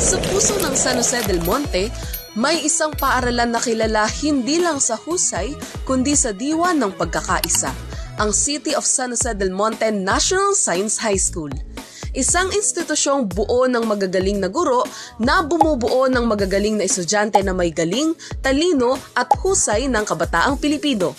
Sa puso ng San Jose del Monte, may isang paaralan na kilala hindi lang sa husay, kundi sa diwa ng pagkakaisa, ang City of San Jose del Monte National Science High School. Isang institusyong buo ng magagaling na guro na bumubuo ng magagaling na estudyante na may galing, talino at husay ng kabataang Pilipino.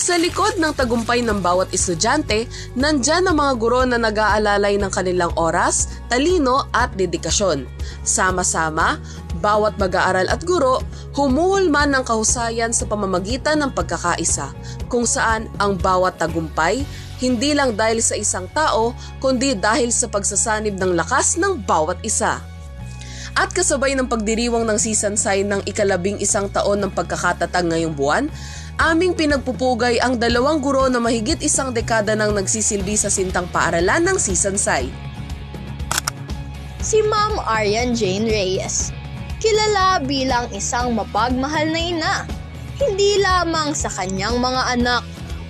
Sa likod ng tagumpay ng bawat estudyante, nandyan ang mga guro na nag-aalalay ng kanilang oras, talino at dedikasyon. Sama-sama, bawat mag-aaral at guro, humuhulman ng kahusayan sa pamamagitan ng pagkakaisa, kung saan ang bawat tagumpay, hindi lang dahil sa isang tao, kundi dahil sa pagsasanib ng lakas ng bawat isa. At kasabay ng pagdiriwang ng Sisansay ng ika-11 taon ng pagkakatatag ngayong buwan, aming pinagpupugay ang 2 guro na mahigit 1 dekada nang nagsisilbi sa sintang paaralan ng Sisansay. Si Ma'am Arian Jane Reyes, kilala bilang isang mapagmahal na ina, hindi lamang sa kanyang mga anak,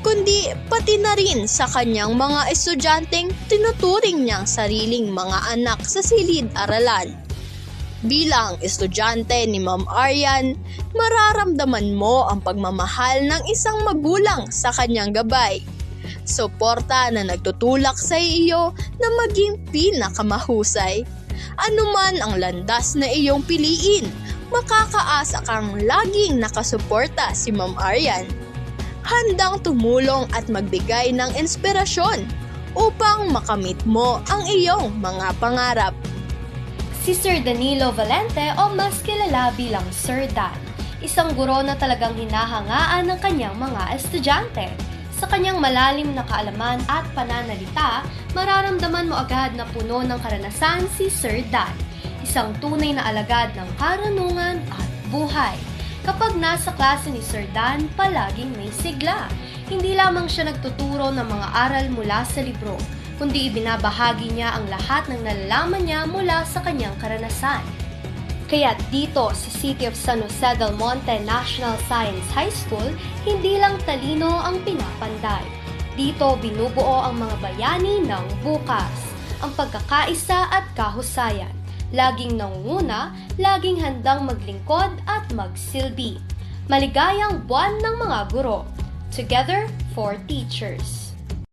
kundi pati na rin sa kanyang mga estudyanteng tinuturing niyang sariling mga anak sa silid-aralan. Bilang estudyante ni Ma'am Arian, mararamdaman mo ang pagmamahal ng isang magulang sa kanyang gabay. Suporta na nagtutulak sa iyo na maging pinakamahusay. Anuman ang landas na iyong piliin, makakaasa kang laging nakasuporta si Ma'am Arian. Handang tumulong at magbigay ng inspirasyon upang makamit mo ang iyong mga pangarap. Si Sir Danilo Valente o mas kilala bilang Sir Dan, isang guro na talagang hinahangaan ng kanyang mga estudyante. Sa kanyang malalim na kaalaman at pananalita, mararamdaman mo agad na puno ng karanasan si Sir Dan, isang tunay na alagad ng karunungan at buhay. Kapag nasa klase ni Sir Dan, palaging may sigla. Hindi lamang siya nagtuturo ng mga aral mula sa libro, kundi ibinabahagi niya ang lahat ng nalalaman niya mula sa kanyang karanasan. Kaya dito sa City of San Jose del Monte National Science High School, hindi lang talino ang pinapanday. Dito binubuo ang mga bayani ng bukas, ang pagkakaisa at kahusayan. Laging nangunguna, laging handang maglingkod at magsilbi. Maligayang buwan ng mga guro. Together for Teachers.